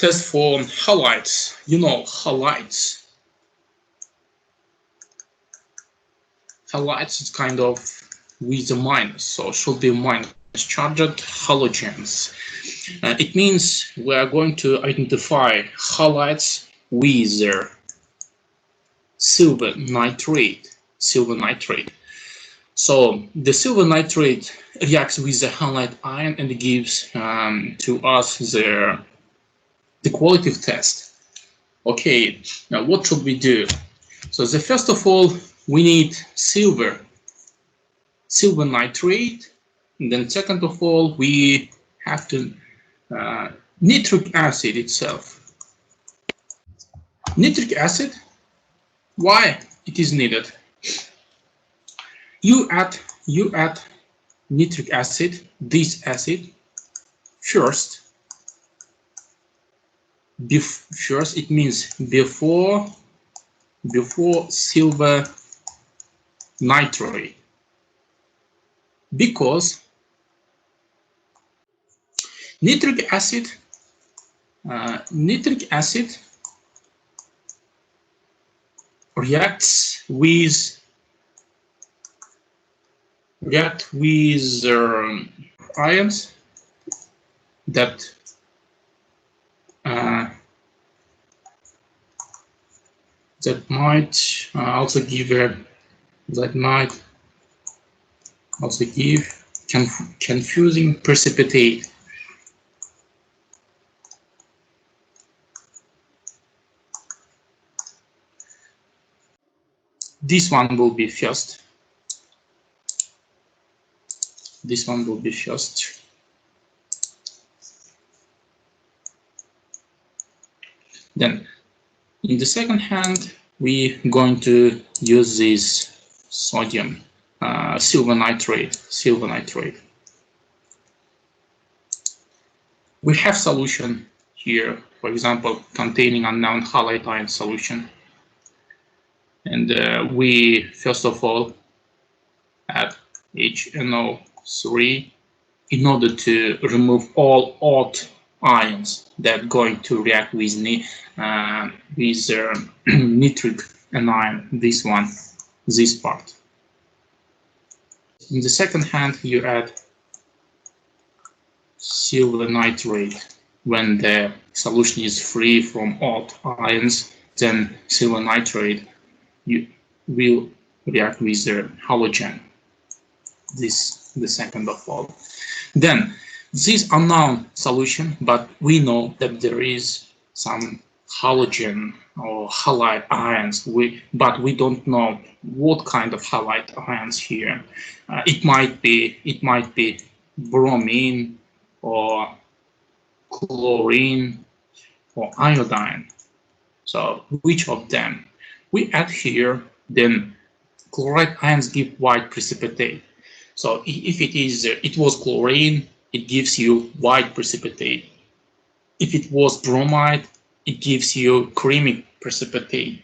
test for halides. You know, halides. Halides is kind of with a minus, so should be minus charged halogens. It means we are going to identify halides with their silver nitrate. So the silver nitrate reacts with the halide ion and gives to us the qualitative test. Okay, now what should we do? So first of all, we need silver nitrate, and then second of all, we have to nitric acid itself. Nitric acid, why it is needed? You add nitric acid, this acid, first it means before silver nitrate, because nitric acid reacts with ions that might also give confusing precipitate. This one will be first. Then, in the second hand, we're going to use this sodium, silver nitrate. We have solution here, for example, containing unknown halide ion solution. And we first of all add HNO3 in order to remove all odd ions that are going to react with nitric anion, this part. In the second hand, you add silver nitrate. When the solution is free from odd ions, then silver nitrate will react with the halogen. This the second of all. Then this unknown solution, but we know that there is some halogen or halide ions, but we don't know what kind of halide ions here. It might be bromine or chlorine or iodine. So which of them? We add here, then chloride ions give white precipitate. So if it was chlorine, it gives you white precipitate. If it was bromide, it gives you creamy precipitate.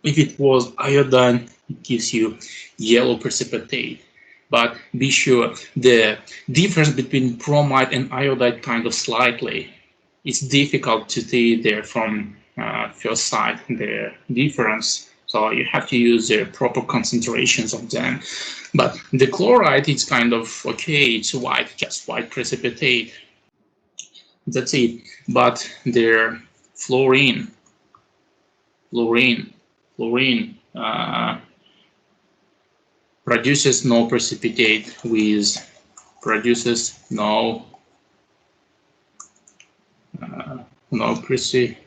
If it was iodine, it gives you yellow precipitate. But be sure the difference between bromide and iodide kind of slightly. It's difficult to see there from first sight the difference. So you have to use the proper concentrations of them. But the chloride, it's kind of okay, it's white, just white precipitate. That's it. But the fluorine produces no precipitate, produces no precipitate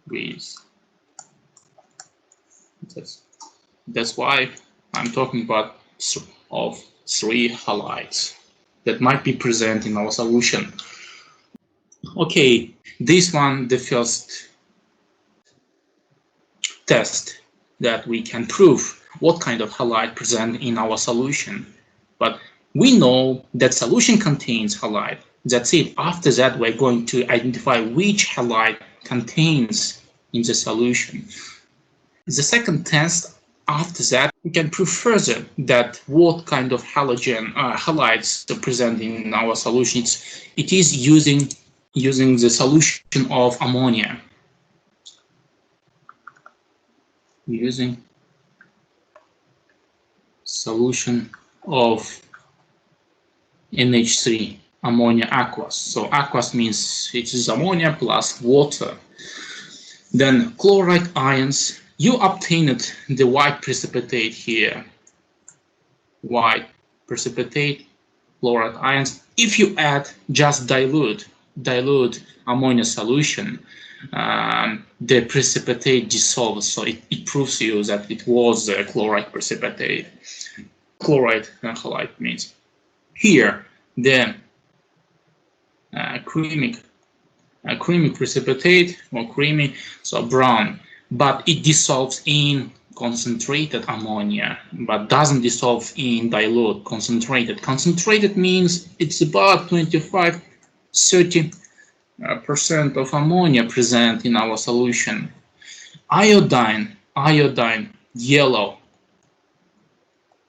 with. That's why I'm talking about of three halides that might be present in our solution. Okay, this one, the first test that we can prove what kind of halide present in our solution. But we know that solution contains halide. That's it. After that, we're going to identify which halide contains in the solution. The second test after that we can prove further that what kind of halides present in our solution, it is using the solution of ammonia, using solution of NH3, ammonia aqueous. So aqueous means it is ammonia plus water. Then chloride ions, you obtained the white precipitate here, white precipitate, chloride ions. If you add just dilute ammonia solution, the precipitate dissolves, so it proves you that it was a chloride precipitate. Chloride halide means here the creamy precipitate, or creamy, so brown, but it dissolves in concentrated ammonia, but doesn't dissolve in dilute concentrated. Concentrated means it's about 25–30% of ammonia present in our solution. Iodine,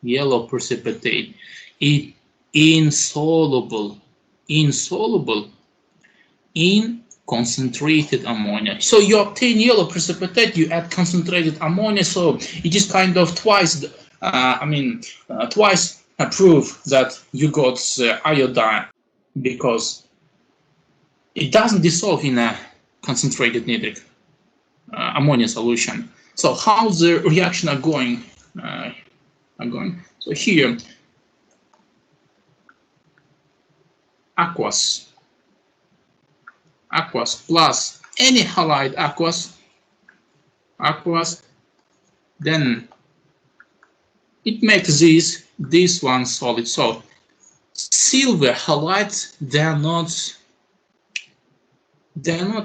yellow precipitate, it insoluble in concentrated ammonia. So you obtain yellow precipitate, you add concentrated ammonia, so it is kind of twice a proof that you got iodine, because it doesn't dissolve in a concentrated nitric ammonia solution. So how the reaction are going? So here, aqueous plus any halide aqueous, then it makes this one solid. So silver halides, they are not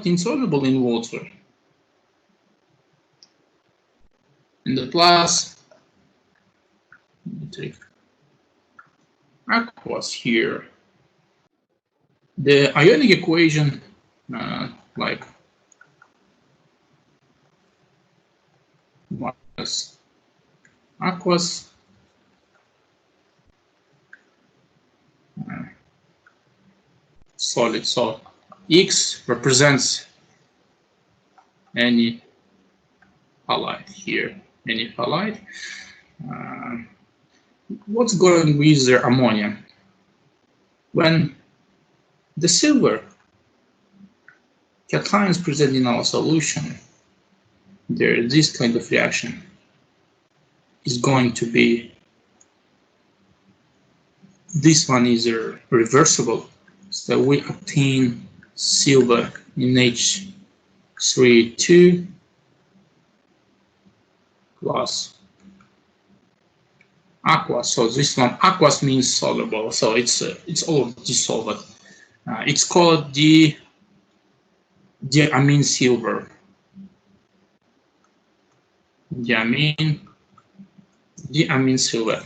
insoluble in water. And the plus aqueous here, the ionic equation like minus aqueous solid. So X represents any halide here, any halide. What's going with the ammonia? When the silver cations present in our solution, this kind of reaction is going to be, this one is reversible. So we obtain silver in H3 plus aqueous. So this one, aqueous means soluble, so it's all dissolved. It's called the diamine silver. Diamine silver.